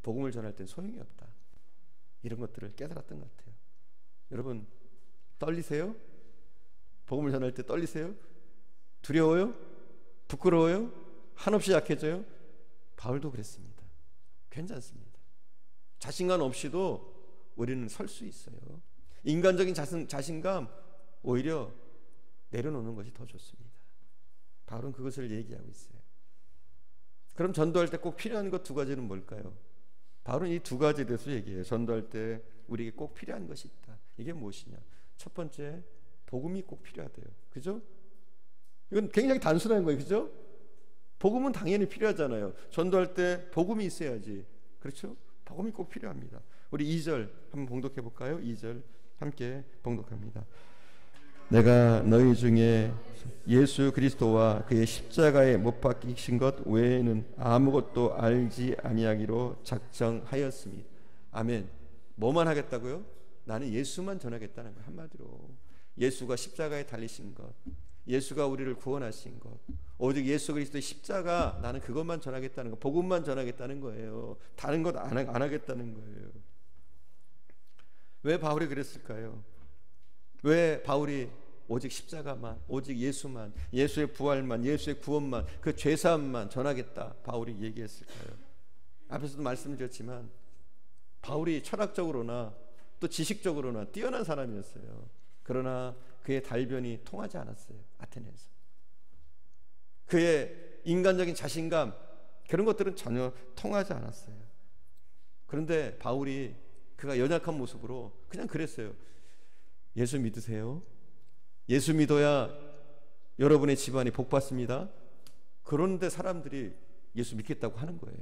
복음을 전할 땐 소용이 없다. 이런 것들을 깨달았던 것 같아요. 여러분 떨리세요? 복음을 전할 때 떨리세요? 두려워요? 부끄러워요? 한없이 약해져요? 바울도 그랬습니다. 괜찮습니다. 자신감 없이도 우리는 설 수 있어요. 인간적인 자신감 오히려 내려놓는 것이 더 좋습니다. 바울은 그것을 얘기하고 있어요. 그럼 전도할 때 꼭 필요한 것 두 가지는 뭘까요? 바울은 이 두 가지에 대해서 얘기해요. 전도할 때 우리에게 꼭 필요한 것이 있다. 이게 무엇이냐? 첫 번째, 복음이 꼭 필요하대요. 그죠? 이건 굉장히 단순한 거예요. 그죠? 복음은 당연히 필요하잖아요. 전도할 때 복음이 있어야지. 그렇죠? 복음이 꼭 필요합니다. 우리 2절 한번 봉독해 볼까요? 2절 함께 봉독합니다. 내가 너희 중에 예수 그리스도와 그의 십자가에 못 박히신 것 외에는 아무것도 알지 아니하기로 작정하였습니다. 아멘. 뭐만 하겠다고요? 나는 예수만 전하겠다는 거예요. 한마디로 예수가 십자가에 달리신 것, 예수가 우리를 구원하신 것, 오직 예수 그리스도의 십자가, 나는 그것만 전하겠다는 거, 복음만 전하겠다는 거예요. 다른 것 안 하겠다는 거예요. 왜 바울이 그랬을까요? 왜 바울이 오직 십자가만, 오직 예수만, 예수의 부활만, 예수의 구원만, 그 죄사함만 전하겠다 바울이 얘기했을까요? 앞에서도 말씀드렸지만 바울이 철학적으로나 또 지식적으로나 뛰어난 사람이었어요. 그러나 그의 달변이 통하지 않았어요. 아테네에서. 그의 인간적인 자신감, 그런 것들은 전혀 통하지 않았어요. 그런데 바울이 그가 연약한 모습으로 그냥 그랬어요. 예수 믿으세요? 예수 믿어야 여러분의 집안이 복받습니다. 그런데 사람들이 예수 믿겠다고 하는 거예요.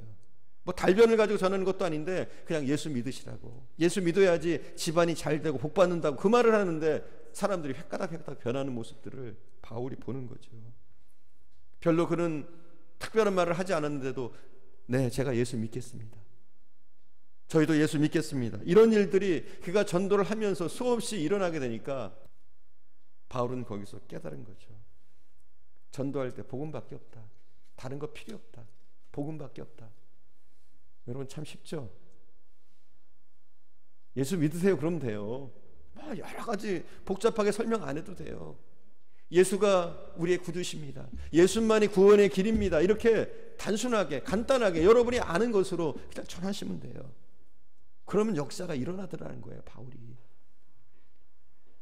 뭐 달변을 가지고 전하는 것도 아닌데 그냥 예수 믿으시라고, 예수 믿어야지 집안이 잘 되고 복받는다고 그 말을 하는데 사람들이 획가닥 변하는 모습들을 바울이 보는 거죠. 별로 그는 특별한 말을 하지 않았는데도 네, 제가 예수 믿겠습니다. 저희도 예수 믿겠습니다. 이런 일들이 그가 전도를 하면서 수없이 일어나게 되니까 바울은 거기서 깨달은 거죠. 전도할 때 복음밖에 없다. 다른 거 필요 없다. 복음밖에 없다. 여러분 참 쉽죠? 예수 믿으세요. 그러면 돼요. 여러 가지 복잡하게 설명 안 해도 돼요. 예수가 우리의 구주십니다. 예수만이 구원의 길입니다. 이렇게 단순하게 간단하게 여러분이 아는 것으로 그냥 전하시면 돼요. 그러면 역사가 일어나더라는 거예요. 바울이.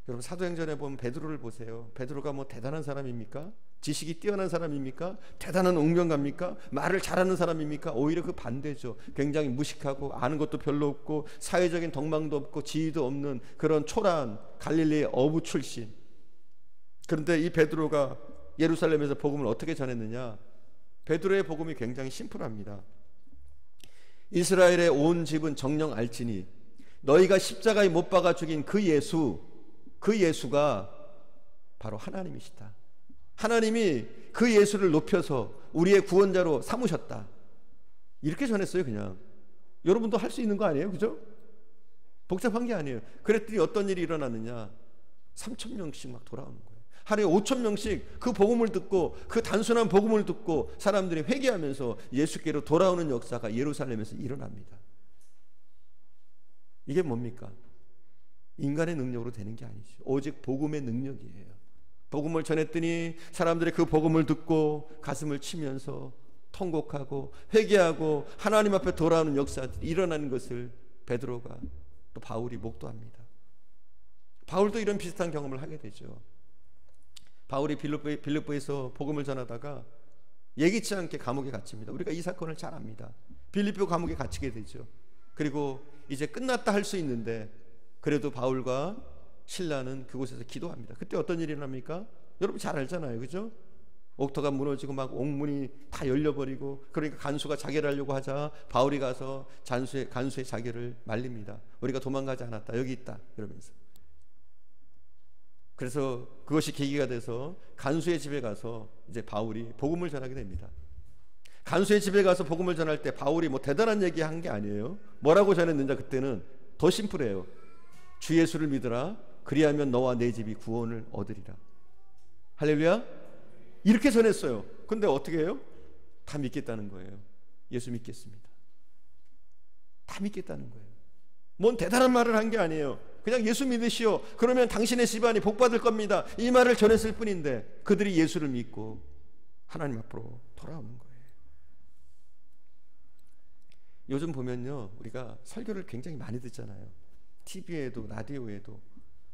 여러분 사도행전에 보면 베드로를 보세요. 베드로가 뭐 대단한 사람입니까? 지식이 뛰어난 사람입니까? 대단한 웅변가입니까? 말을 잘하는 사람입니까? 오히려 그 반대죠. 굉장히 무식하고 아는 것도 별로 없고 사회적인 덕망도 없고 지위도 없는 그런 초라한 갈릴리의 어부 출신. 그런데 이 베드로가 예루살렘에서 복음을 어떻게 전했느냐? 베드로의 복음이 굉장히 심플합니다. 이스라엘의 온 집은 정령 알지니 너희가 십자가에 못 박아 죽인 그 예수가 바로 하나님이시다. 하나님이 그 예수를 높여서 우리의 구원자로 삼으셨다. 이렇게 전했어요. 그냥 여러분도 할 수 있는 거 아니에요? 그죠? 복잡한 게 아니에요. 그랬더니 어떤 일이 일어났느냐? 3,000명씩 막 돌아오는 거예요. 하루에 5,000명씩 그 복음을 듣고, 그 단순한 복음을 듣고 사람들이 회개하면서 예수께로 돌아오는 역사가 예루살렘에서 일어납니다. 이게 뭡니까? 인간의 능력으로 되는 게 아니죠. 오직 복음의 능력이에요. 복음을 전했더니 사람들이 그 복음을 듣고 가슴을 치면서 통곡하고 회개하고 하나님 앞에 돌아오는 역사들이 일어나는 것을 베드로가 또 바울이 목도합니다. 바울도 이런 비슷한 경험을 하게 되죠. 바울이 빌립보에서 복음을 전하다가 예기치 않게 감옥에 갇힙니다. 우리가 이 사건을 잘 압니다. 빌립보 감옥에 갇히게 되죠. 그리고 이제 끝났다 할 수 있는데 그래도 바울과 실라는 그곳에서 기도합니다. 그때 어떤 일이 일어납니까? 여러분 잘 알잖아요. 그죠? 옥토가 무너지고 막 옥문이 다 열려버리고, 그러니까 간수가 자결을 하려고 하자 바울이 가서 간수의 자결을 말립니다. 우리가 도망가지 않았다. 여기 있다. 그러면서. 그래서 그것이 계기가 돼서 간수의 집에 가서 이제 바울이 복음을 전하게 됩니다. 간수의 집에 가서 복음을 전할 때 바울이 뭐 대단한 얘기 한 게 아니에요. 뭐라고 전했느냐? 그때는 더 심플해요. 주 예수를 믿으라. 그리하면 너와 내 집이 구원을 얻으리라. 할렐루야. 이렇게 전했어요. 근데 어떻게 해요? 다 믿겠다는 거예요. 예수 믿겠습니다. 다 믿겠다는 거예요. 뭔 대단한 말을 한 게 아니에요. 그냥 예수 믿으시오. 그러면 당신의 집안이 복받을 겁니다. 이 말을 전했을 뿐인데 그들이 예수를 믿고 하나님 앞으로 돌아오는 거예요. 요즘 보면요, 우리가 설교를 굉장히 많이 듣잖아요. TV에도 라디오에도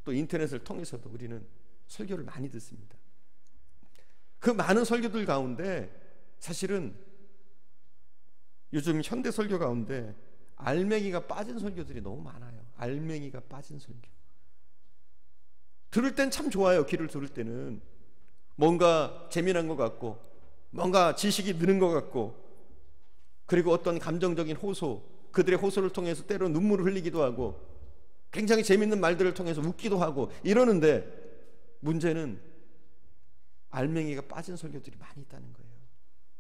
또 인터넷을 통해서도 우리는 설교를 많이 듣습니다. 그 많은 설교들 가운데 사실은 요즘 현대 설교 가운데 알맹이가 빠진 설교들이 너무 많아요. 알맹이가 빠진 설교. 들을 땐 참 좋아요. 귀를 들을 때는 뭔가 재미난 것 같고 뭔가 지식이 느는 것 같고, 그리고 어떤 감정적인 호소, 그들의 호소를 통해서 때로 눈물을 흘리기도 하고 굉장히 재밌는 말들을 통해서 웃기도 하고 이러는데, 문제는 알맹이가 빠진 설교들이 많이 있다는 거예요.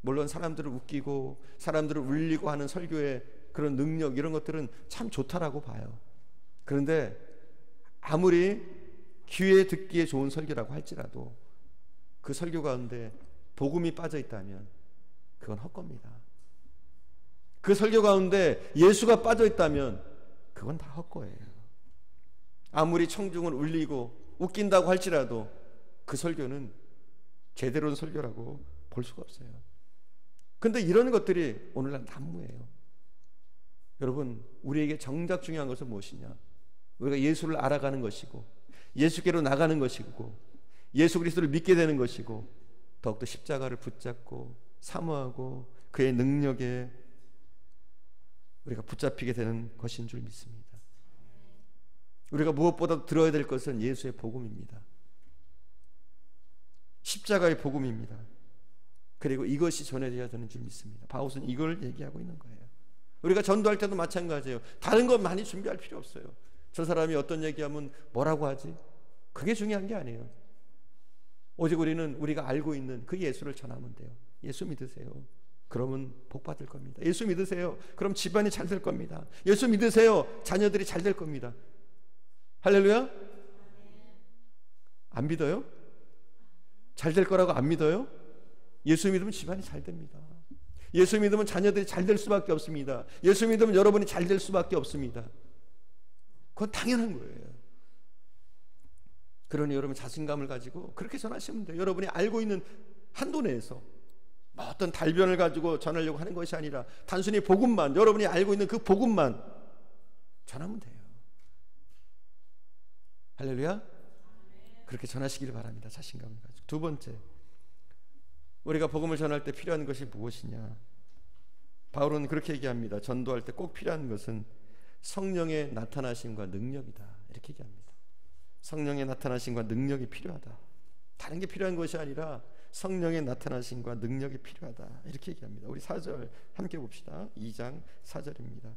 물론 사람들을 웃기고 사람들을 울리고 하는 설교의 그런 능력, 이런 것들은 참 좋다라고 봐요. 그런데 아무리 귀에 듣기에 좋은 설교라고 할지라도 그 설교 가운데 복음이 빠져 있다면 그건 헛겁니다. 그 설교 가운데 예수가 빠져 있다면 그건 다 헛거예요. 아무리 청중을 울리고 웃긴다고 할지라도 그 설교는 제대로 된 설교라고 볼 수가 없어요. 근데 이런 것들이 오늘날 난무예요. 여러분, 우리에게 정작 중요한 것은 무엇이냐? 우리가 예수를 알아가는 것이고 예수께로 나가는 것이고 예수 그리스도를 믿게 되는 것이고 더욱더 십자가를 붙잡고 사모하고 그의 능력에 우리가 붙잡히게 되는 것인 줄 믿습니다. 우리가 무엇보다 들어야 될 것은 예수의 복음입니다. 십자가의 복음입니다. 그리고 이것이 전해져야 되는 줄 믿습니다. 바울은 이걸 얘기하고 있는 거예요. 우리가 전도할 때도 마찬가지예요. 다른 것 많이 준비할 필요 없어요. 저 사람이 어떤 얘기하면 뭐라고 하지? 그게 중요한 게 아니에요. 오직 우리는 우리가 알고 있는 그 예수를 전하면 돼요. 예수 믿으세요. 그러면 복 받을 겁니다. 예수 믿으세요. 그럼 집안이 잘 될 겁니다. 예수 믿으세요. 자녀들이 잘 될 겁니다. 할렐루야? 안 믿어요? 잘 될 거라고 안 믿어요? 예수 믿으면 집안이 잘 됩니다. 예수 믿으면 자녀들이 잘 될 수밖에 없습니다. 예수 믿으면 여러분이 잘 될 수밖에 없습니다. 그건 당연한 거예요. 그러니 여러분 자신감을 가지고 그렇게 전하시면 돼요. 여러분이 알고 있는 한도 내에서 뭐 어떤 달변을 가지고 전하려고 하는 것이 아니라 단순히 복음만, 여러분이 알고 있는 그 복음만 전하면 돼요. 할렐루야? 그렇게 전하시기를 바랍니다. 자신감을 가지고. 두 번째, 우리가 복음을 전할 때 필요한 것이 무엇이냐? 바울은 그렇게 얘기합니다. 전도할 때 꼭 필요한 것은 성령의 나타나심과 능력이다. 이렇게 얘기합니다. 성령의 나타나심과 능력이 필요하다. 다른 게 필요한 것이 아니라 성령의 나타나심과 능력이 필요하다. 이렇게 얘기합니다. 우리 4절 함께 봅시다. 2장 4절입니다.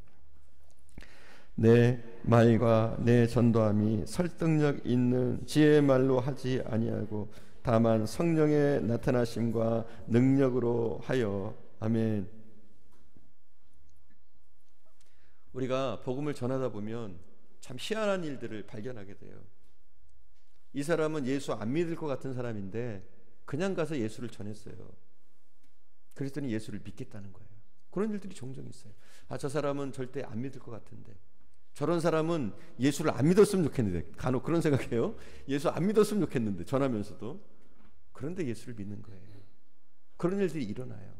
내 말과 내 전도함이 설득력 있는 지혜의 말로 하지 아니하고 다만 성령의 나타나심과 능력으로 하여. 아멘. 우리가 복음을 전하다 보면 참 희한한 일들을 발견하게 돼요. 이 사람은 예수 안 믿을 것 같은 사람인데 그냥 가서 예수를 전했어요. 그랬더니 예수를 믿겠다는 거예요. 그런 일들이 종종 있어요. 아, 저 사람은 절대 안 믿을 것 같은데, 저런 사람은 예수를 안 믿었으면 좋겠는데, 간혹 그런 생각해요. 예수 안 믿었으면 좋겠는데 전하면서도. 그런데 예수를 믿는 거예요. 그런 일들이 일어나요.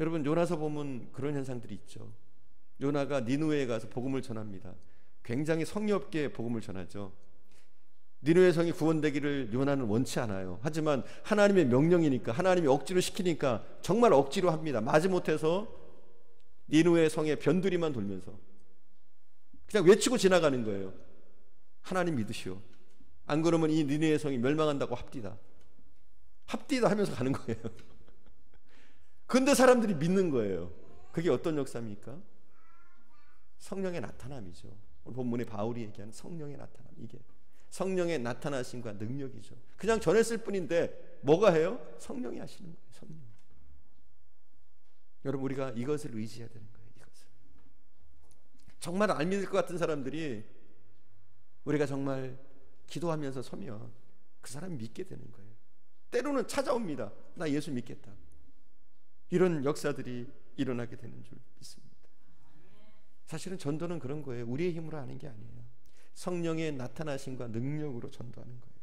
여러분, 요나서 보면 그런 현상들이 있죠. 요나가 니느웨에 가서 복음을 전합니다. 굉장히 성의 없게 복음을 전하죠. 니느웨 성이 구원되기를 요나는 원치 않아요. 하지만 하나님의 명령이니까, 하나님이 억지로 시키니까 정말 억지로 합니다. 마지못해서 니느웨 성의 변두리만 돌면서 그냥 외치고 지나가는 거예요. 하나님 믿으시오. 안 그러면 이 니느웨 성이 멸망한다고 합디다. 합디다 하면서 가는 거예요. 근데 사람들이 믿는 거예요. 그게 어떤 역사입니까? 성령의 나타남이죠. 오늘 본문에 바울이 얘기하는 성령의 나타남, 이게 성령의 나타나심과 능력이죠. 그냥 전했을 뿐인데 뭐가 해요? 성령이 하시는 거예요. 성령. 여러분, 우리가 이것을 의지해야 되는 거예요. 이것을. 정말 안 믿을 것 같은 사람들이 우리가 정말 기도하면서 서면 그 사람이 믿게 되는 거예요. 때로는 찾아옵니다. 나 예수 믿겠다. 이런 역사들이 일어나게 되는 줄 믿습니다. 사실은 전도는 그런 거예요. 우리의 힘으로 하는 게 아니에요. 성령의 나타나심과 능력으로 전도하는 거예요.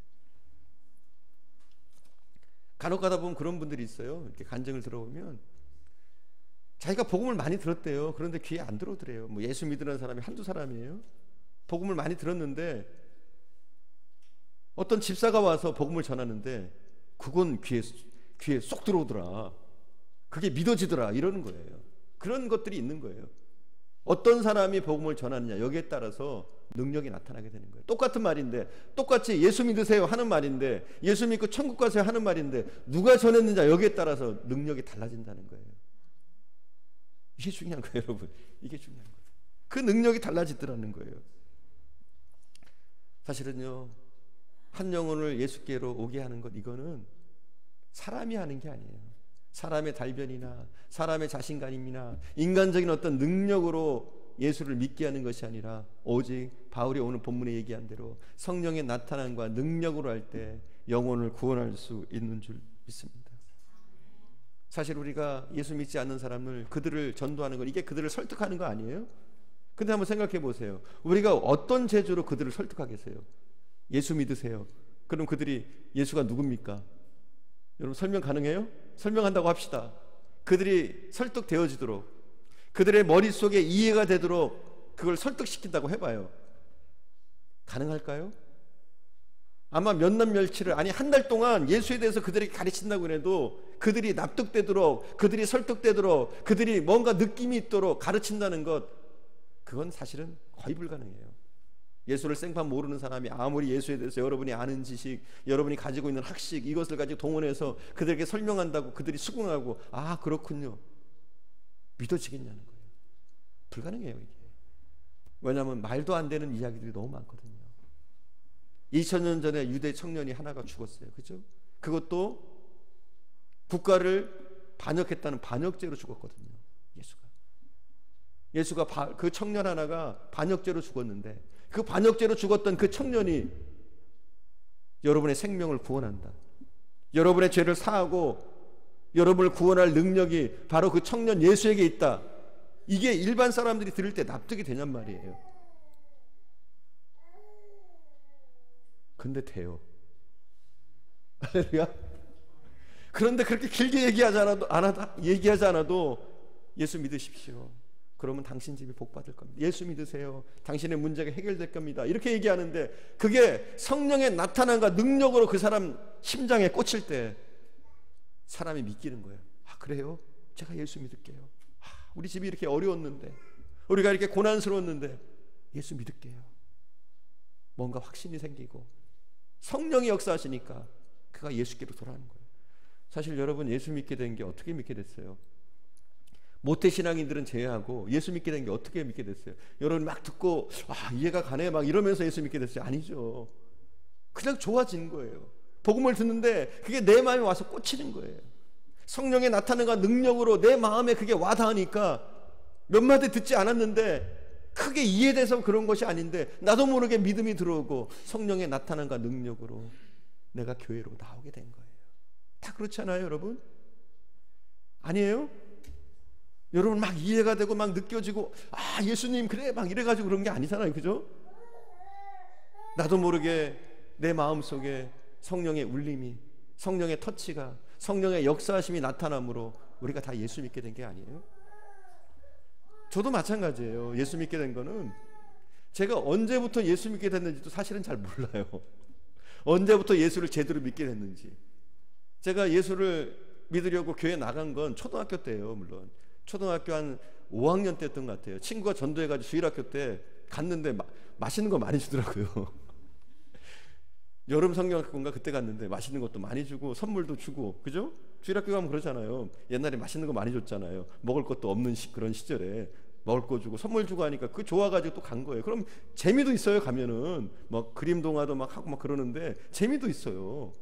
간혹 가다 보면 그런 분들이 있어요. 이렇게 간증을 들어보면 자기가 복음을 많이 들었대요. 그런데 귀에 안 들어오더래요. 뭐 예수 믿으는 사람이 한두 사람이에요. 복음을 많이 들었는데 어떤 집사가 와서 복음을 전하는데 그건 귀에 쏙 들어오더라. 그게 믿어지더라. 이러는 거예요. 그런 것들이 있는 거예요. 어떤 사람이 복음을 전하느냐 여기에 따라서 능력이 나타나게 되는 거예요. 똑같은 말인데, 똑같이 예수 믿으세요 하는 말인데, 예수 믿고 천국 가세요 하는 말인데 누가 전했느냐 여기에 따라서 능력이 달라진다는 거예요. 이게 중요한 거예요, 여러분. 이게 중요한 거예요. 그 능력이 달라지더라는 거예요. 사실은요, 한 영혼을 예수께로 오게 하는 것, 이거는 사람이 하는 게 아니에요. 사람의 달변이나 사람의 자신감이나 인간적인 어떤 능력으로 예수를 믿게 하는 것이 아니라 오직 바울이 오늘 본문에 얘기한 대로 성령의 나타남과 능력으로 할 때 영혼을 구원할 수 있는 줄 믿습니다. 사실 우리가 예수 믿지 않는 사람을, 그들을 전도하는 건 이게 그들을 설득하는 거 아니에요? 근데 한번 생각해 보세요. 우리가 어떤 재주로 그들을 설득하겠어요? 예수 믿으세요. 그럼 그들이 예수가 누굽니까? 여러분 설명 가능해요? 설명한다고 합시다. 그들이 설득되어지도록, 그들의 머릿속에 이해가 되도록 그걸 설득시킨다고 해봐요. 가능할까요? 아마 몇 날 며칠을, 아니 한 달 동안 예수에 대해서 그들에게 가르친다고 해도 그들이 납득되도록, 그들이 설득되도록, 그들이 뭔가 느낌이 있도록 가르친다는 것, 그건 사실은 거의 불가능해요. 예수를 생판 모르는 사람이 아무리 예수에 대해서 여러분이 아는 지식, 여러분이 가지고 있는 학식, 이것을 가지고 동원해서 그들에게 설명한다고 그들이 수긍하고 아 그렇군요 믿어지겠냐는 거예요. 불가능해요 이게. 왜냐하면 말도 안 되는 이야기들이 너무 많거든요. 2000년 전에 유대 청년이 하나가 죽었어요. 그죠? 그것도 국가를 반역했다는 반역죄로 죽었거든요. 예수가 그 청년 하나가 반역죄로 죽었는데, 그 반역죄로 죽었던 그 청년이 여러분의 생명을 구원한다, 여러분의 죄를 사하고 여러분을 구원할 능력이 바로 그 청년 예수에게 있다, 이게 일반 사람들이 들을 때 납득이 되냔 말이에요. 근데 돼요. 할렐루야. 그런데 그렇게 길게 얘기하지 않아도 예수 믿으십시오. 그러면 당신 집이 복 받을 겁니다. 예수 믿으세요. 당신의 문제가 해결될 겁니다. 이렇게 얘기하는데 그게 성령의 나타남과 능력으로 그 사람 심장에 꽂힐 때 사람이 믿기는 거예요. 아 그래요? 제가 예수 믿을게요. 아, 우리 집이 이렇게 어려웠는데, 우리가 이렇게 고난스러웠는데 예수 믿을게요. 뭔가 확신이 생기고 성령이 역사하시니까 그가 예수께로 돌아가는 거예요. 사실 여러분 예수 믿게 된 게 어떻게 믿게 됐어요? 모태신앙인들은 제외하고 예수 믿게 된 게 어떻게 믿게 됐어요? 여러분 막 듣고 아 이해가 가네 막 이러면서 예수 믿게 됐어요? 아니죠. 그냥 좋아지는 거예요. 복음을 듣는데 그게 내 마음에 와서 꽂히는 거예요. 성령의 나타남과 능력으로 내 마음에 그게 와닿으니까 몇 마디 듣지 않았는데 크게 이해돼서 그런 것이 아닌데 나도 모르게 믿음이 들어오고 성령의 나타남과 능력으로 내가 교회로 나오게 된 거예요. 다 그렇지 않아요 여러분? 아니에요? 여러분 막 이해가 되고 막 느껴지고 아 예수님 그래 막 이래가지고 그런 게 아니잖아요. 그죠? 나도 모르게 내 마음속에 성령의 울림이, 성령의 터치가, 성령의 역사하심이 나타남으로 우리가 다 예수 믿게 된 게 아니에요. 저도 마찬가지예요. 예수 믿게 된 거는 제가 언제부터 예수 믿게 됐는지도 사실은 잘 몰라요. 언제부터 예수를 제대로 믿게 됐는지. 제가 예수를 믿으려고 교회 나간 건 초등학교 때예요. 물론 초등학교 한 5학년 때였던 것 같아요. 친구가 전도해가지고 주일학교 때 갔는데 맛있는 거 많이 주더라고요. 여름 성경학교인가 그때 갔는데 맛있는 것도 많이 주고 선물도 주고, 그죠? 주일학교 가면 그러잖아요. 옛날에 맛있는 거 많이 줬잖아요. 먹을 것도 없는 그런 시절에 먹을 거 주고 선물 주고 하니까 그 좋아가지고 또 간 거예요. 그럼 재미도 있어요. 가면은 막 그림 동화도 막 하고 막 그러는데 재미도 있어요.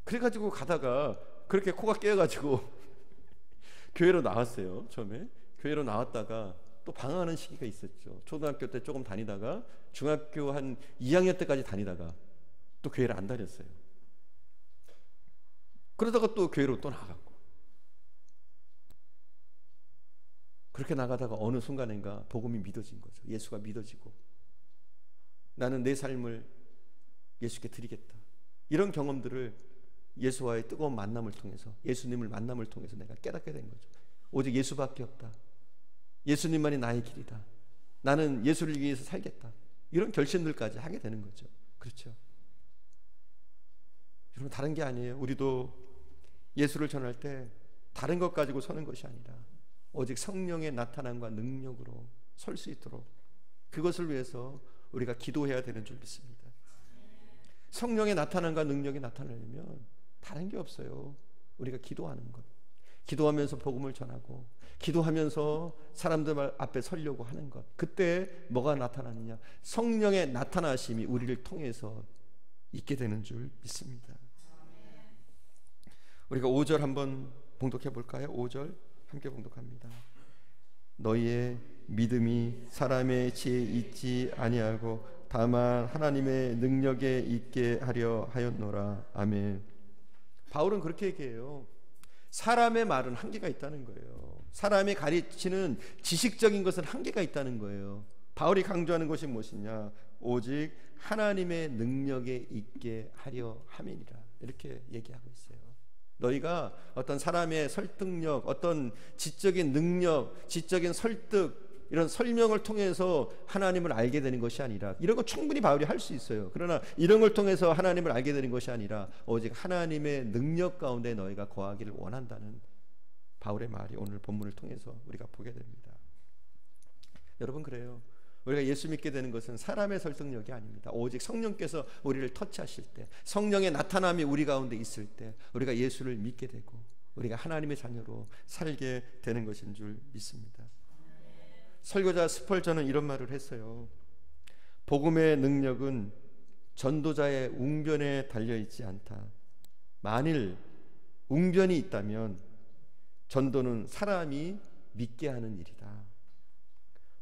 그래가지고 가다가 그렇게 코가 깨어가지고 교회로 나왔어요. 처음에 교회로 나왔다가 또 방황하는 시기가 있었죠. 초등학교 때 조금 다니다가 중학교 한 2학년 때까지 다니다가 또 교회를 안 다녔어요. 그러다가 또 교회로 또 나갔고, 그렇게 나가다가 어느 순간인가 복음이 믿어진 거죠. 예수가 믿어지고 나는 내 삶을 예수께 드리겠다. 이런 경험들을 예수와의 뜨거운 만남을 통해서, 예수님을 만남을 통해서 내가 깨닫게 된 거죠. 오직 예수밖에 없다. 예수님만이 나의 길이다. 나는 예수를 위해서 살겠다. 이런 결심들까지 하게 되는 거죠. 그렇죠? 여러분, 다른 게 아니에요. 우리도 예수를 전할 때 다른 것 가지고 서는 것이 아니라 오직 성령의 나타남과 능력으로 설 수 있도록, 그것을 위해서 우리가 기도해야 되는 줄 믿습니다. 성령의 나타남과 능력이 나타나려면 다른 게 없어요. 우리가 기도하는 것, 기도하면서 복음을 전하고 기도하면서 사람들 앞에 서려고 하는 것. 그때 뭐가 나타나느냐? 성령의 나타나심이 우리를 통해서 있게 되는 줄 믿습니다. 우리가 5절 한번 봉독해 볼까요? 5절 함께 봉독합니다. 너희의 믿음이 사람의 지혜에 있지 아니하고 다만 하나님의 능력에 있게 하려 하였노라. 아멘. 바울은 그렇게 얘기해요. 사람의 말은 한계가 있다는 거예요. 사람이 가르치는 지식적인 것은 한계가 있다는 거예요. 바울이 강조하는 것이 무엇이냐? 오직 하나님의 능력에 있게 하려 함이니라. 이렇게 얘기하고 있어요. 너희가 어떤 사람의 설득력, 어떤 지적인 능력, 지적인 설득, 이런 설명을 통해서 하나님을 알게 되는 것이 아니라, 이런 거 충분히 바울이 할 수 있어요. 그러나 이런 걸 통해서 하나님을 알게 되는 것이 아니라 오직 하나님의 능력 가운데 너희가 거하기를 원한다는 바울의 말이 오늘 본문을 통해서 우리가 보게 됩니다. 여러분, 그래요. 우리가 예수 믿게 되는 것은 사람의 설득력이 아닙니다. 오직 성령께서 우리를 터치하실 때, 성령의 나타남이 우리 가운데 있을 때 우리가 예수를 믿게 되고 우리가 하나님의 자녀로 살게 되는 것인 줄 믿습니다. 설교자 스펄전은 이런 말을 했어요. 복음의 능력은 전도자의 웅변에 달려있지 않다. 만일 웅변이 있다면 전도는 사람이 믿게 하는 일이다.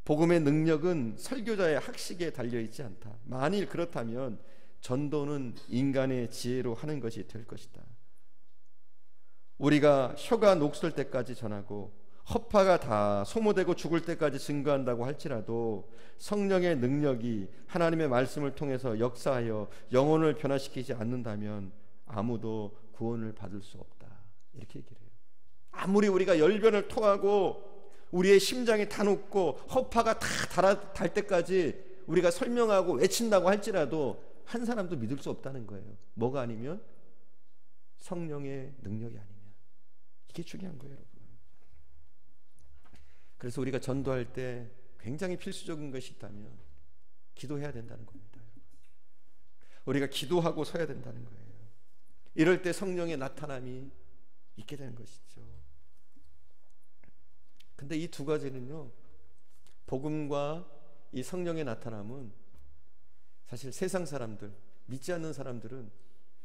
복음의 능력은 설교자의 학식에 달려있지 않다. 만일 그렇다면 전도는 인간의 지혜로 하는 것이 될 것이다. 우리가 혀가 녹슬 때까지 전하고 허파가 다 소모되고 죽을 때까지 증거한다고 할지라도 성령의 능력이 하나님의 말씀을 통해서 역사하여 영혼을 변화시키지 않는다면 아무도 구원을 받을 수 없다. 이렇게 얘기를 해요. 아무리 우리가 열변을 토하고 우리의 심장이 다 녹고 허파가 다 달 때까지 우리가 설명하고 외친다고 할지라도 한 사람도 믿을 수 없다는 거예요. 뭐가 아니면? 성령의 능력이 아니면. 이게 중요한 거예요, 여러분. 그래서 우리가 전도할 때 굉장히 필수적인 것이 있다면 기도해야 된다는 겁니다. 우리가 기도하고 서야 된다는 거예요. 이럴 때 성령의 나타남이 있게 되는 것이죠. 근데 이 두 가지는요, 복음과 이 성령의 나타남은 사실 세상 사람들, 믿지 않는 사람들은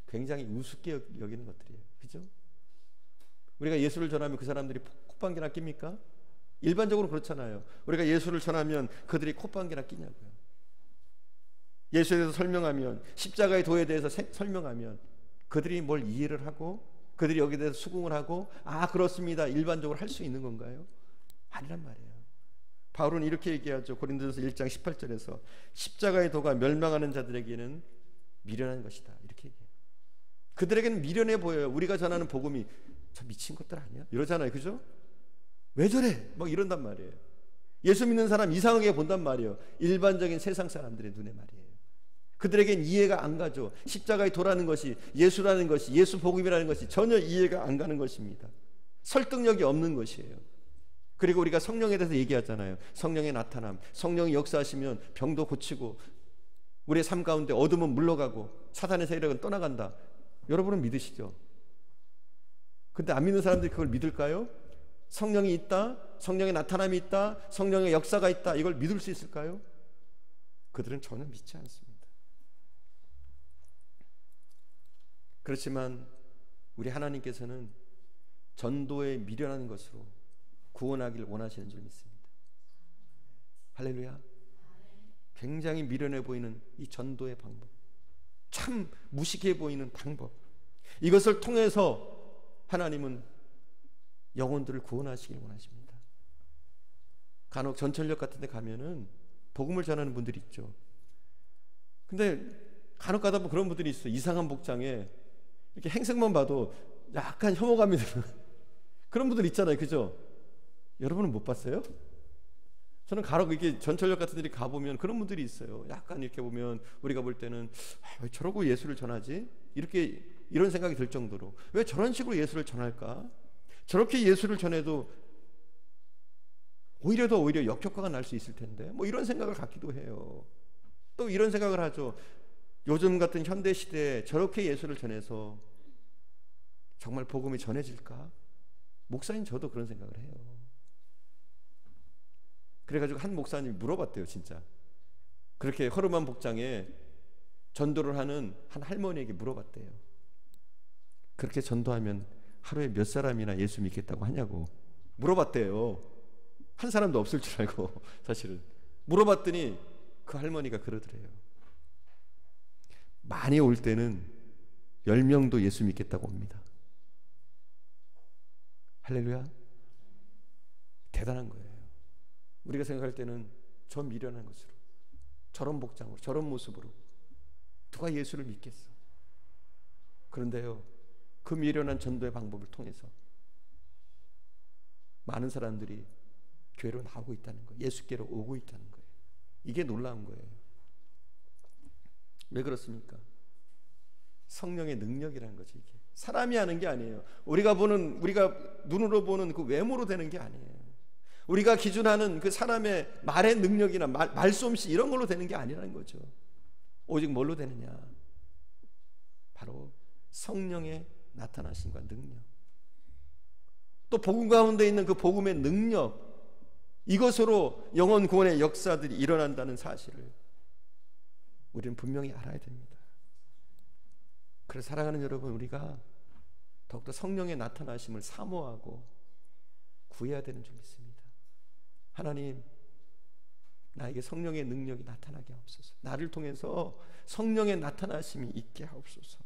굉장히 우습게 여기는 것들이에요. 그죠? 우리가 예수를 전하면 그 사람들이 콧방귀나 낍니까? 일반적으로 그렇잖아요. 우리가 예수를 전하면 그들이 콧방귀나 끼냐고요. 예수에 대해서 설명하면, 십자가의 도에 대해서 설명하면 그들이 뭘 이해를 하고 그들이 여기에 대해서 수긍을 하고 아 그렇습니다 일반적으로 할 수 있는 건가요? 아니란 말이에요. 바울은 이렇게 얘기하죠. 고린도전서 1장 18절에서 십자가의 도가 멸망하는 자들에게는 미련한 것이다. 이렇게 얘기해요. 그들에게는 미련해 보여요. 우리가 전하는 복음이 저 미친 것들 아니야? 이러잖아요. 그죠? 왜 저래? 막 이런단 말이에요. 예수 믿는 사람 이상하게 본단 말이에요. 일반적인 세상 사람들의 눈에 말이에요. 그들에겐 이해가 안 가죠. 십자가의 도라는 것이, 예수라는 것이, 예수 복음이라는 것이 전혀 이해가 안 가는 것입니다. 설득력이 없는 것이에요. 그리고 우리가 성령에 대해서 얘기하잖아요. 성령의 나타남, 성령이 역사하시면 병도 고치고 우리의 삶 가운데 어둠은 물러가고 사탄의 세력은 떠나간다. 여러분은 믿으시죠? 근데 안 믿는 사람들이 그걸 믿을까요? 성령이 있다, 성령의 나타남이 있다, 성령의 역사가 있다, 이걸 믿을 수 있을까요? 그들은 전혀 믿지 않습니다. 그렇지만 우리 하나님께서는 전도에 미련한 것으로 구원하기를 원하시는 줄 믿습니다. 할렐루야. 굉장히 미련해 보이는 이 전도의 방법, 참 무식해 보이는 방법, 이것을 통해서 하나님은 영혼들을 구원하시길 원하십니다. 간혹 전철역 같은 데 가면은 복음을 전하는 분들이 있죠. 근데 간혹 가다 보면 그런 분들이 있어요. 이상한 복장에 이렇게 행색만 봐도 약간 혐오감이 드는 그런 분들 있잖아요. 그죠? 여러분은 못 봤어요? 저는 간혹 이렇게 전철역 같은 데를 가보면 그런 분들이 있어요. 약간 이렇게 보면 우리가 볼 때는 왜 저러고 예수를 전하지? 이런 생각이 들 정도로 왜 저런 식으로 예수를 전할까? 저렇게 예수를 전해도 오히려 역효과가 날 수 있을 텐데 뭐 이런 생각을 갖기도 해요. 또 이런 생각을 하죠. 요즘 같은 현대 시대에 저렇게 예수를 전해서 정말 복음이 전해질까? 목사님 저도 그런 생각을 해요. 그래가지고 한 목사님이 물어봤대요. 진짜 그렇게 허름한 복장에 전도를 하는 한 할머니에게 물어봤대요. 그렇게 전도하면 하루에 몇 사람이나 예수 믿겠다고 하냐고 물어봤대요. 한 사람도 없을 줄 알고 사실은 물어봤더니 그 할머니가 그러더래요. 많이 올 때는 10명도 예수 믿겠다고 옵니다. 할렐루야. 대단한 거예요. 우리가 생각할 때는 저 미련한 것으로 저런 복장으로 저런 모습으로 누가 예수를 믿겠어. 그런데요, 그 미련한 전도의 방법을 통해서 많은 사람들이 교회로 나오고 있다는 거예요. 예수께로 오고 있다는 거예요. 이게 놀라운 거예요. 왜 그렇습니까? 성령의 능력이라는 거죠. 이게 사람이 하는 게 아니에요. 우리가 눈으로 보는 그 외모로 되는 게 아니에요. 우리가 기준하는 그 사람의 말의 능력이나 말솜씨 이런 걸로 되는 게 아니라는 거죠. 오직 뭘로 되느냐? 바로 성령의 나타나심과 능력, 또 복음 가운데 있는 그 복음의 능력, 이것으로 영혼 구원의 역사들이 일어난다는 사실을 우리는 분명히 알아야 됩니다. 그래서 사랑하는 여러분, 우리가 더욱더 성령의 나타나심을 사모하고 구해야 되는 줄 믿습니다. 하나님, 나에게 성령의 능력이 나타나게 하옵소서. 나를 통해서 성령의 나타나심이 있게 하옵소서.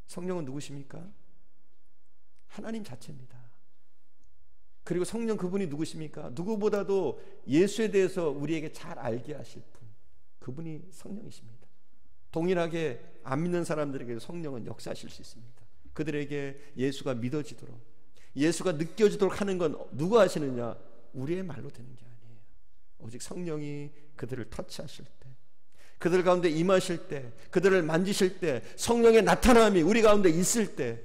성령은 누구십니까? 하나님 자체입니다. 그리고 성령 그분이 누구십니까? 누구보다도 예수에 대해서 우리에게 잘 알게 하실 분, 그분이 성령이십니다. 동일하게 안 믿는 사람들에게 성령은 역사하실 수 있습니다. 그들에게 예수가 믿어지도록, 예수가 느껴지도록 하는 건 누가 하시느냐? 우리의 말로 되는 게 아니에요. 오직 성령이 그들을 터치하실 때, 그들 가운데 임하실 때, 그들을 만지실 때, 성령의 나타남이 우리 가운데 있을 때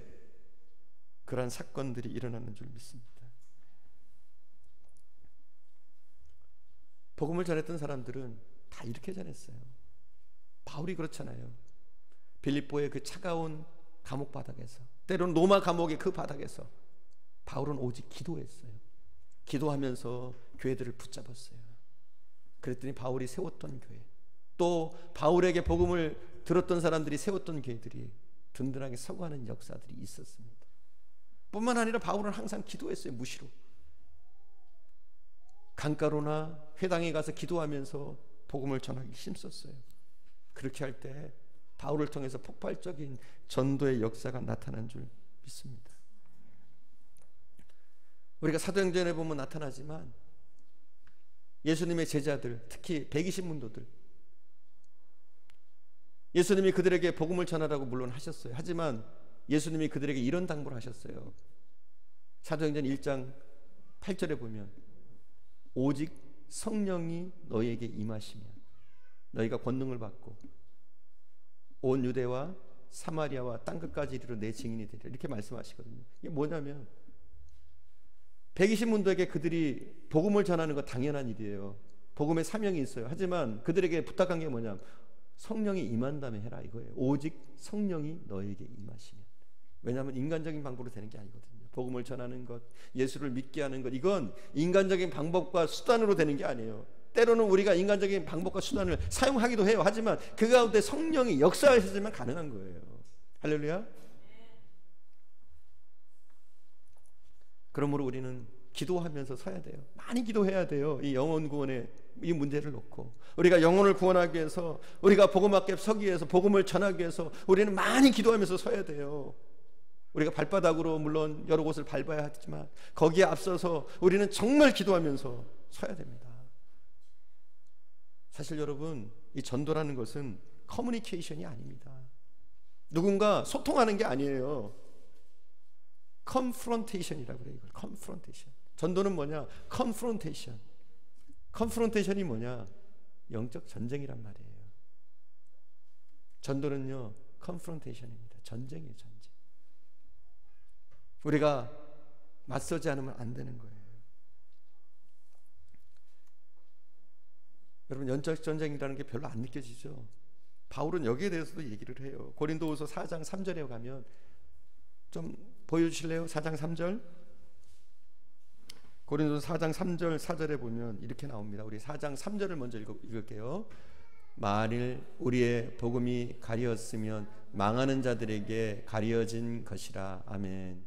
그러한 사건들이 일어나는 줄 믿습니다. 복음을 전했던 사람들은 다 이렇게 전했어요. 바울이 그렇잖아요. 빌립보의 그 차가운 감옥 바닥에서, 때로는 로마 감옥의 그 바닥에서 바울은 오직 기도했어요. 기도하면서 교회들을 붙잡았어요. 그랬더니 바울이 세웠던 교회, 또 바울에게 복음을 들었던 사람들이 세웠던 교회들이 든든하게 서고하는 역사들이 있었습니다. 뿐만 아니라 바울은 항상 기도했어요. 무시로 강가로나 회당에 가서 기도하면서 복음을 전하기 힘썼어요. 그렇게 할 때 바울을 통해서 폭발적인 전도의 역사가 나타난 줄 믿습니다. 우리가 사도행전에 보면 나타나지만 예수님의 제자들, 특히 120문도들, 예수님이 그들에게 복음을 전하라고 물론 하셨어요. 하지만 예수님이 그들에게 이런 당부를 하셨어요. 사도행전 1장 8절에 보면 오직 성령이 너희에게 임하시면 너희가 권능을 받고 온 유대와 사마리아와 땅끝까지 이르러 내 증인이 되리라, 이렇게 말씀하시거든요. 이게 뭐냐면 120문도에게 그들이 복음을 전하는 거 당연한 일이에요. 복음의 사명이 있어요. 하지만 그들에게 부탁한 게 뭐냐면 성령이 임한 다음에 해라 이거예요. 오직 성령이 너에게 임하시면. 왜냐하면 인간적인 방법으로 되는 게 아니거든요. 복음을 전하는 것, 예수를 믿게 하는 것, 이건 인간적인 방법과 수단으로 되는 게 아니에요. 때로는 우리가 인간적인 방법과 수단을 사용하기도 해요. 하지만 그 가운데 성령이 역사하시지만 가능한 거예요. 할렐루야. 그러므로 우리는 기도하면서 서야 돼요. 많이 기도해야 돼요. 이 영혼 구원의 이 문제를 놓고 우리가 영혼을 구원하기 위해서, 우리가 복음 앞에 서기 위해서, 복음을 전하기 위해서 우리는 많이 기도하면서 서야 돼요. 우리가 발바닥으로 물론 여러 곳을 밟아야 하지만 거기에 앞서서 우리는 정말 기도하면서 서야 됩니다. 사실 여러분, 이 전도라는 것은 커뮤니케이션이 아닙니다. 누군가 소통하는 게 아니에요. 컨프런테이션이라고 그래요. 이걸 컨프런테이션. 전도는 뭐냐? 컨프런테이션. 컨프런테이션이 뭐냐? 영적 전쟁이란 말이에요. 전도는요, 컨프런테이션입니다. 전쟁이에요, 전쟁. 우리가 맞서지 않으면 안 되는 거예요. 여러분, 영적 전쟁이라는 게 별로 안 느껴지죠? 바울은 여기에 대해서도 얘기를 해요. 고린도후서 4장 3절에 가면 좀 보여주실래요? 4장 3절. 고린도서 4장 3절 4절에 보면 이렇게 나옵니다. 우리 4장 3절을 먼저 읽을게요. 만일 우리의 복음이 가리었으면 망하는 자들에게 가려진 것이라. 아멘.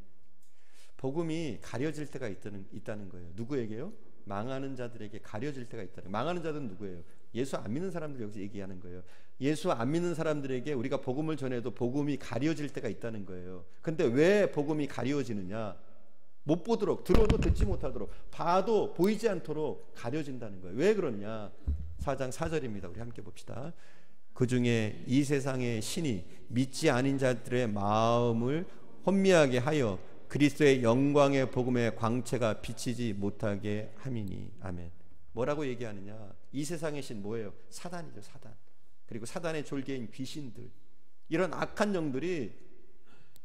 복음이 가려질 때가 있다는 거예요. 누구에게요? 망하는 자들에게 가려질 때가 있다는 거예요. 망하는 자들은 누구예요? 예수 안 믿는 사람들 여기서 얘기하는 거예요. 예수 안 믿는 사람들에게 우리가 복음을 전해도 복음이 가려질 때가 있다는 거예요. 근데 왜 복음이 가려지느냐? 못 보도록, 들어도 듣지 못하도록, 봐도 보이지 않도록 가려진다는 거예요. 왜 그러냐? 4장 4절입니다. 우리 함께 봅시다. 그 중에 이 세상의 신이 믿지 않은 자들의 마음을 혼미하게 하여 그리스도의 영광의 복음의 광채가 비치지 못하게 함이니. 아멘. 뭐라고 얘기하느냐? 이 세상의 신 뭐예요? 사단이죠, 사단. 그리고 사단의 졸개인 귀신들, 이런 악한 영들이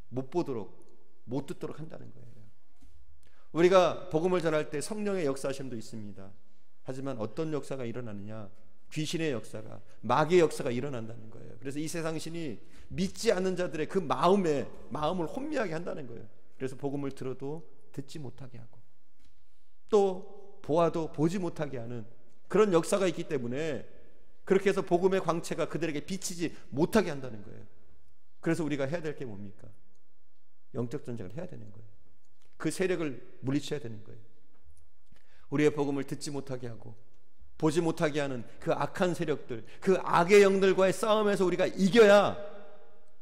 못 보도록, 못 듣도록 한다는 거예요. 우리가 복음을 전할 때 성령의 역사하심도 있습니다. 하지만 어떤 역사가 일어나느냐? 귀신의 역사가, 마귀의 역사가 일어난다는 거예요. 그래서 이 세상 신이 믿지 않는 자들의 그 마음을 혼미하게 한다는 거예요. 그래서 복음을 들어도 듣지 못하게 하고, 또 보아도 보지 못하게 하는 그런 역사가 있기 때문에, 그렇게 해서 복음의 광채가 그들에게 비치지 못하게 한다는 거예요. 그래서 우리가 해야 될 게 뭡니까? 영적 전쟁을 해야 되는 거예요. 그 세력을 물리쳐야 되는 거예요. 우리의 복음을 듣지 못하게 하고 보지 못하게 하는 그 악한 세력들, 그 악의 영들과의 싸움에서 우리가 이겨야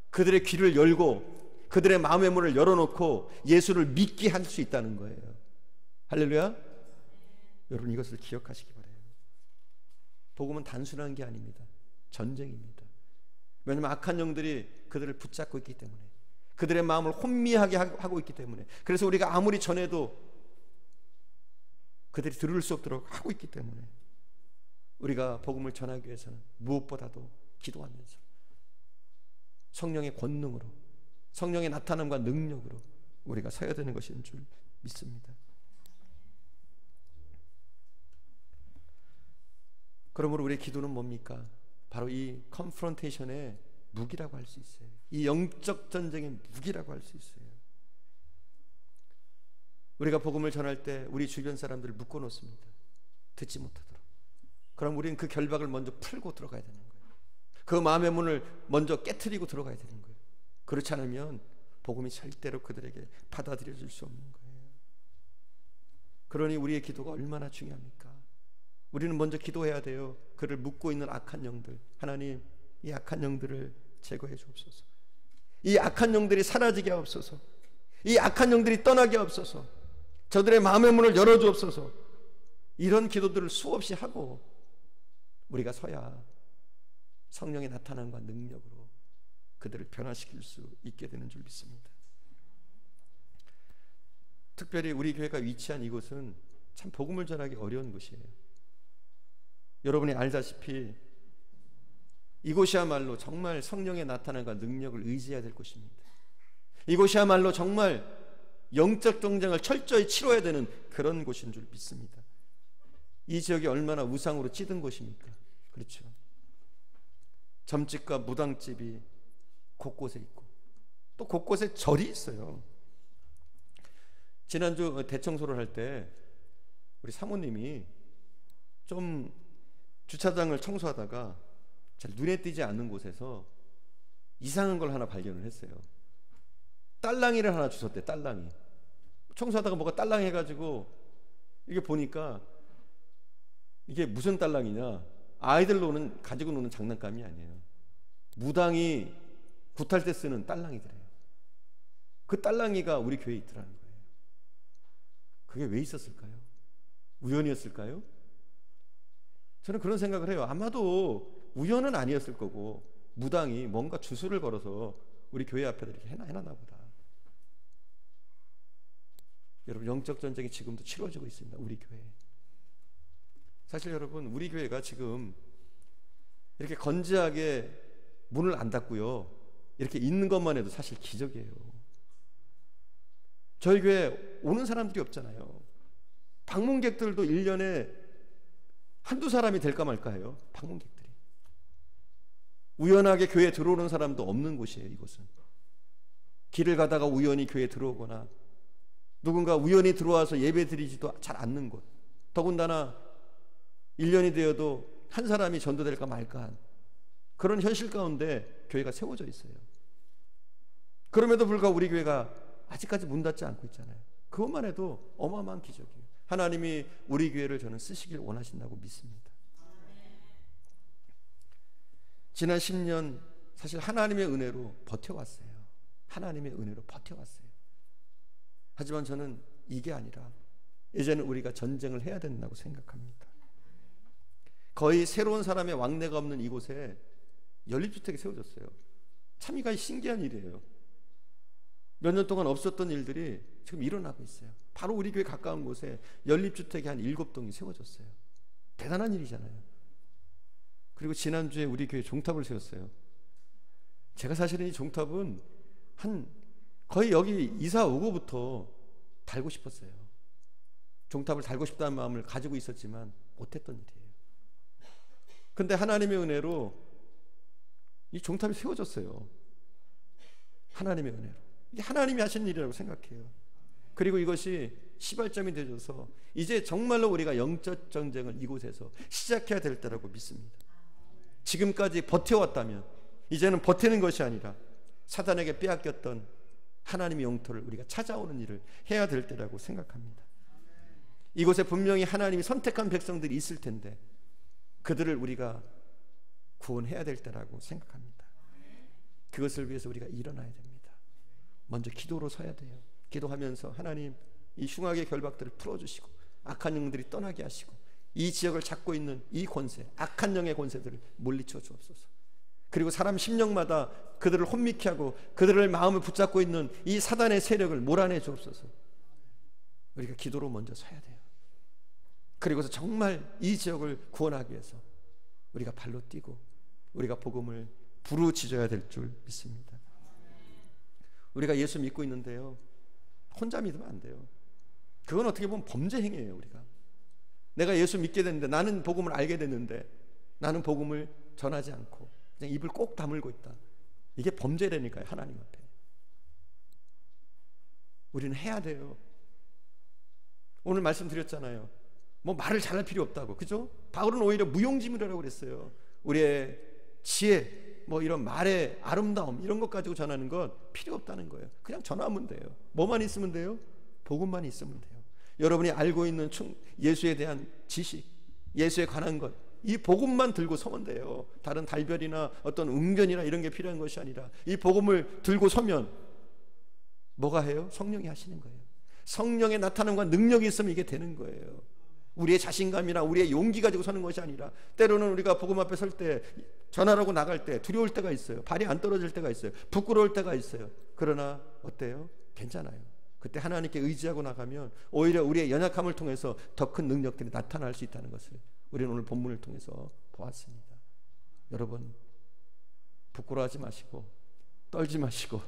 그들의 귀를 열고 그들의 마음의 문을 열어놓고 예수를 믿게 할 수 있다는 거예요. 할렐루야. 여러분, 이것을 기억하시기 바라요. 복음은 단순한 게 아닙니다. 전쟁입니다. 왜냐하면 악한 영들이 그들을 붙잡고 있기 때문에, 그들의 마음을 혼미하게 하고 있기 때문에, 그래서 우리가 아무리 전해도 그들이 들을 수 없도록 하고 있기 때문에, 우리가 복음을 전하기 위해서는 무엇보다도 기도하면서 성령의 권능으로, 성령의 나타남과 능력으로 우리가 서야 되는 것인 줄 믿습니다. 그러므로 우리의 기도는 뭡니까? 바로 이 컨프런테이션의 무기라고 할 수 있어요. 이 영적 전쟁의 무기라고 할 수 있어요. 우리가 복음을 전할 때 우리 주변 사람들을 묶어놓습니다. 듣지 못하도록. 그럼 우리는 그 결박을 먼저 풀고 들어가야 되는 거예요. 그 마음의 문을 먼저 깨트리고 들어가야 되는 거예요. 그렇지 않으면 복음이 절대로 그들에게 받아들여질 수 없는 거예요. 그러니 우리의 기도가 얼마나 중요합니까? 우리는 먼저 기도해야 돼요. 그를 묶고 있는 악한 영들, 하나님, 이 악한 영들을 제거해 주옵소서. 이 악한 영들이 사라지게 하옵소서. 이 악한 영들이 떠나게 하옵소서. 저들의 마음의 문을 열어 주옵소서. 이런 기도들을 수없이 하고 우리가 서야 성령의 나타남과 능력으로 그들을 변화시킬 수 있게 되는 줄 믿습니다. 특별히 우리 교회가 위치한 이곳은 참 복음을 전하기 어려운 곳이에요. 여러분이 알다시피 이곳이야말로 정말 성령의 나타남과 능력을 의지해야 될 곳입니다. 이곳이야말로 정말 영적 전쟁을 철저히 치러야 되는 그런 곳인 줄 믿습니다. 이 지역이 얼마나 우상으로 찌든 곳입니까? 그렇죠. 점집과 무당집이 곳곳에 있고 또 곳곳에 절이 있어요. 지난주 대청소를 할 때 우리 사모님이 좀 주차장을 청소하다가 잘 눈에 띄지 않는 곳에서 이상한 걸 하나 발견을 했어요. 딸랑이를 하나 주웠대. 딸랑이. 청소하다가 뭐가 딸랑 해가지고 이게 보니까 이게 무슨 딸랑이냐, 아이들 가지고 노는 장난감이 아니에요. 무당이 굿할 때 쓰는 딸랑이들이에요. 그 딸랑이가 우리 교회에 있더라는 거예요. 그게 왜 있었을까요? 우연이었을까요? 저는 그런 생각을 해요. 아마도 우연은 아니었을 거고 무당이 뭔가 주술을 걸어서 우리 교회 앞에다 이렇게 해놨나 보다. 여러분, 영적 전쟁이 지금도 치러지고 있습니다. 우리 교회에. 사실 여러분, 우리 교회가 지금 이렇게 건재하게 문을 안 닫고요, 이렇게 있는 것만 해도 사실 기적이에요. 저희 교회 오는 사람들이 없잖아요. 방문객들도 1년에 한두 사람이 될까 말까 해요. 방문객들이. 우연하게 교회에 들어오는 사람도 없는 곳이에요. 이곳은. 길을 가다가 우연히 교회에 들어오거나 누군가 우연히 들어와서 예배 드리지도 잘 않는 곳, 더군다나 1년이 되어도 한 사람이 전도될까 말까 한 그런 현실 가운데 교회가 세워져 있어요. 그럼에도 불구하고 우리 교회가 아직까지 문 닫지 않고 있잖아요. 그것만 해도 어마어마한 기적이에요. 하나님이 우리 교회를 저는 쓰시길 원하신다고 믿습니다. 지난 10년 사실 하나님의 은혜로 버텨왔어요. 하나님의 은혜로 버텨왔어요. 하지만 저는 이게 아니라 이제는 우리가 전쟁을 해야 된다고 생각합니다. 거의 새로운 사람의 왕래가 없는 이곳에 연립주택이 세워졌어요. 참 이가 신기한 일이에요. 몇 년 동안 없었던 일들이 지금 일어나고 있어요. 바로 우리 교회 가까운 곳에 연립주택이 한 7동이 세워졌어요. 대단한 일이잖아요. 그리고 지난주에 우리 교회 종탑을 세웠어요. 제가 사실은 이 종탑은 거의 여기 이사 오고부터 달고 싶었어요. 종탑을 달고 싶다는 마음을 가지고 있었지만 못했던 일이에요. 근데 하나님의 은혜로 이 종탑이 세워졌어요. 하나님의 은혜로. 이게 하나님이 하신 일이라고 생각해요. 그리고 이것이 시발점이 되어서 이제 정말로 우리가 영적 전쟁을 이곳에서 시작해야 될 때라고 믿습니다. 지금까지 버텨왔다면 이제는 버티는 것이 아니라 사단에게 빼앗겼던 하나님의 영토를 우리가 찾아오는 일을 해야 될 때라고 생각합니다. 이곳에 분명히 하나님이 선택한 백성들이 있을 텐데 그들을 우리가 구원해야 될 때라고 생각합니다. 그것을 위해서 우리가 일어나야 됩니다. 먼저 기도로 서야 돼요. 기도하면서 하나님, 이 흉악의 결박들을 풀어주시고 악한 영들이 떠나게 하시고 이 지역을 잡고 있는 이 권세, 악한 영의 권세들을 물리쳐 주옵소서. 그리고 사람 심령마다 그들을 혼미케 하고 그들을 마음을 붙잡고 있는 이 사단의 세력을 몰아내 주옵소서. 우리가 기도로 먼저 서야 돼요. 그리고서 정말 이 지역을 구원하기 위해서 우리가 발로 뛰고 우리가 복음을 부르짖어야 될 줄 믿습니다. 우리가 예수 믿고 있는데요, 혼자 믿으면 안 돼요. 그건 어떻게 보면 범죄 행위예요. 우리가 내가 예수 믿게 됐는데, 나는 복음을 알게 됐는데 나는 복음을 전하지 않고 그냥 입을 꼭 다물고 있다. 이게 범죄라니까요. 하나님 앞에 우리는 해야 돼요. 오늘 말씀드렸잖아요. 뭐 말을 잘할 필요 없다고, 그죠? 바울은 오히려 무용지물이라고 그랬어요. 우리의 지혜, 뭐 이런 말의 아름다움, 이런 것 가지고 전하는 것 필요 없다는 거예요. 그냥 전하면 돼요. 뭐만 있으면 돼요? 복음만 있으면 돼요. 여러분이 알고 있는 예수에 대한 지식, 예수에 관한 것, 이 복음만 들고 서면 돼요. 다른 달별이나 어떤 웅변이나 이런 게 필요한 것이 아니라 이 복음을 들고 서면 뭐가 해요? 성령이 하시는 거예요. 성령의 나타남과 능력이 있으면 이게 되는 거예요. 우리의 자신감이나 우리의 용기 가지고 서는 것이 아니라, 때로는 우리가 복음 앞에 설 때, 전하라고 나갈 때 두려울 때가 있어요. 발이 안 떨어질 때가 있어요. 부끄러울 때가 있어요. 그러나 어때요? 괜찮아요. 그때 하나님께 의지하고 나가면 오히려 우리의 연약함을 통해서 더 큰 능력들이 나타날 수 있다는 것을 우리는 오늘 본문을 통해서 보았습니다. 여러분, 부끄러워하지 마시고 떨지 마시고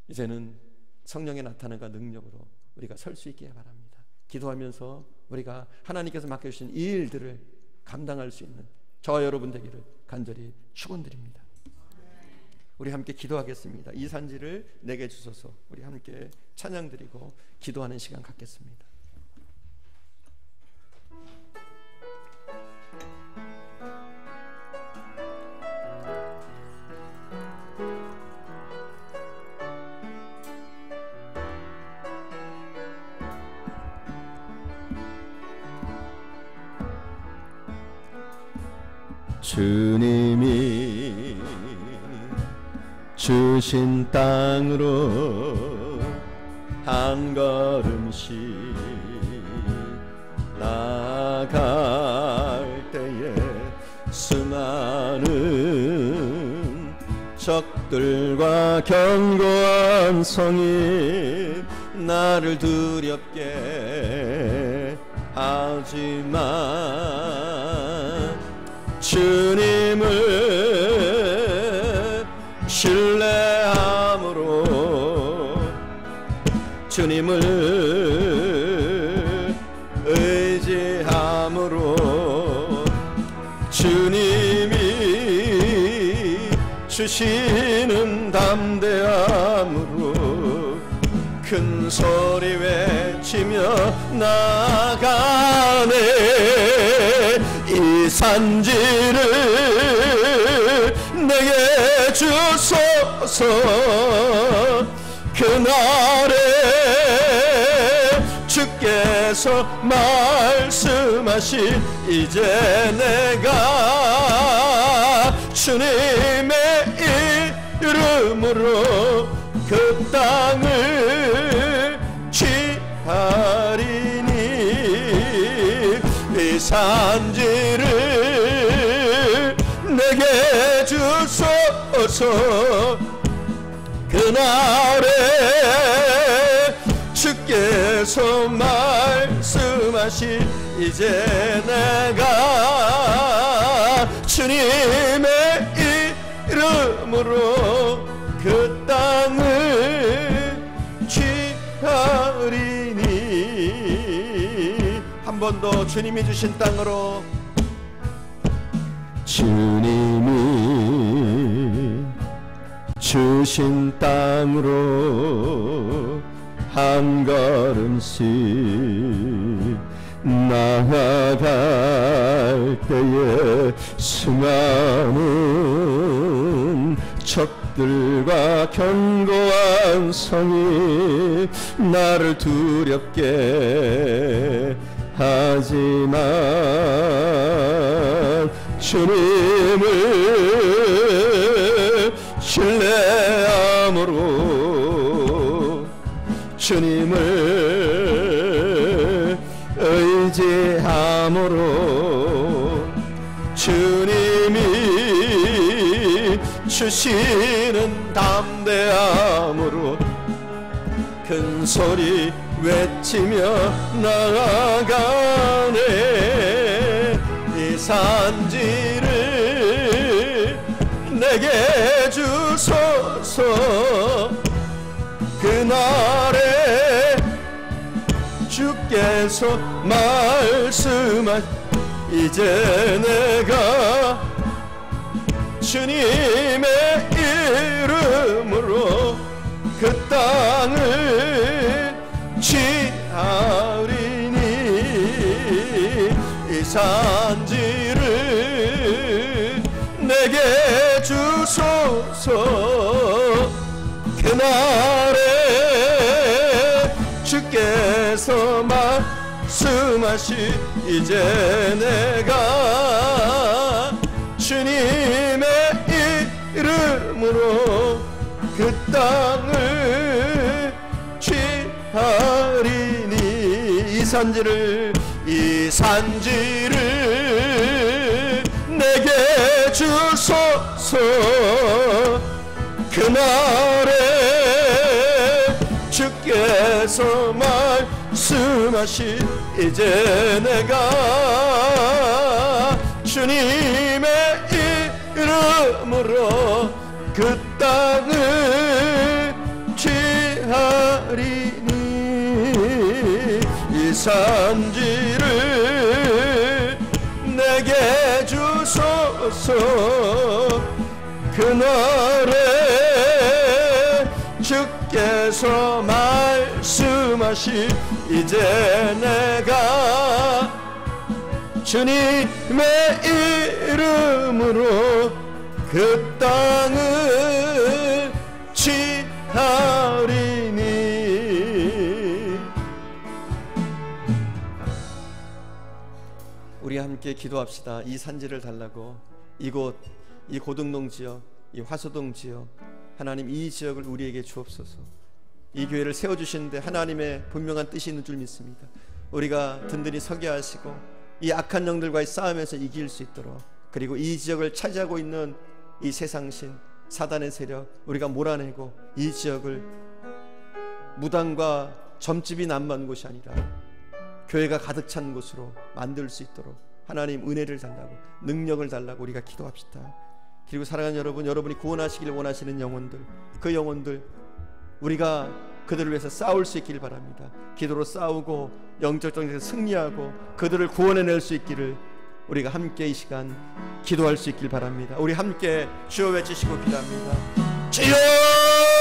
이제는 성령의 나타남과 능력으로 우리가 설 수 있기를 바랍니다. 기도하면서 우리가 하나님께서 맡겨주신 이 일들을 감당할 수 있는 저와 여러분 되기를 간절히 축원드립니다. 우리 함께 기도하겠습니다. 이 산지를 내게 주소서. 우리 함께 찬양드리고 기도하는 시간 갖겠습니다. 주님이 주신 땅으로 한 걸음씩 나아갈 때에 수많은 적들과 견고한 성이 나를 두렵게 하지만 주님을 신뢰함으로 주님을 의지함으로 주님이 주시는 담대함으로 큰 소리 외치며 나가네. 이 산지를 내게 주소서. 그날에 주께서 말씀하신 이제 내가 주님의 이름으로 그 땅을 취하리니 이 산지를 내게 주소서. 그날에 주께서 말씀하신 이제 내가 주님의 이름으로 그 땅을 취하리니. 한 번 더 주님이 주신 땅으로, 주님이 주신 땅으로 한 걸음씩 나아갈 때에 수많은 적들과 견고한 성이 나를 두렵게 하지만 주님을 신뢰함으로 주님을 의지함으로 주님이 주시는 담대함으로 큰 소리 외치며 나아가네. 이 산지를 내게 주소서. 그날에 주께서 말씀한 이제 내가 주님의 이름으로 그 땅을 취하리니 이 산지를 내게 주소서. 그날에 주께서 말씀하시 이제 내가 주님의 이름으로 그 땅을 취하리니 이 산지를 내게 주소서. 그날에 주께서 말씀하신 이제 내가 주님의 이름으로 그 땅을 취하리니 이 산지를 내게 주소서. 그날에 주께서 말씀하시 이제 내가 주님의 이름으로 그 땅을 취하리니. 우리 함께 기도합시다. 이 산지를 달라고. 이곳, 이 고등동 지역, 이 화소동 지역, 하나님 이 지역을 우리에게 주옵소서. 이 교회를 세워주시는데 하나님의 분명한 뜻이 있는 줄 믿습니다. 우리가 든든히 서게 하시고 이 악한 영들과의 싸움에서 이길 수 있도록, 그리고 이 지역을 차지하고 있는 이 세상신 사단의 세력 우리가 몰아내고 이 지역을 무당과 점집이 난무한 곳이 아니라 교회가 가득 찬 곳으로 만들 수 있도록 하나님 은혜를 달라고, 능력을 달라고 우리가 기도합시다. 그리고 사랑하는 여러분, 여러분이 구원하시길 원하시는 영혼들, 그 영혼들 우리가 그들을 위해서 싸울 수 있길 바랍니다. 기도로 싸우고 영적 전쟁에서 승리하고 그들을 구원해낼 수 있기를 우리가 함께 이 시간 기도할 수 있길 바랍니다. 우리 함께 주여 외치시고 기도합니다. 주여!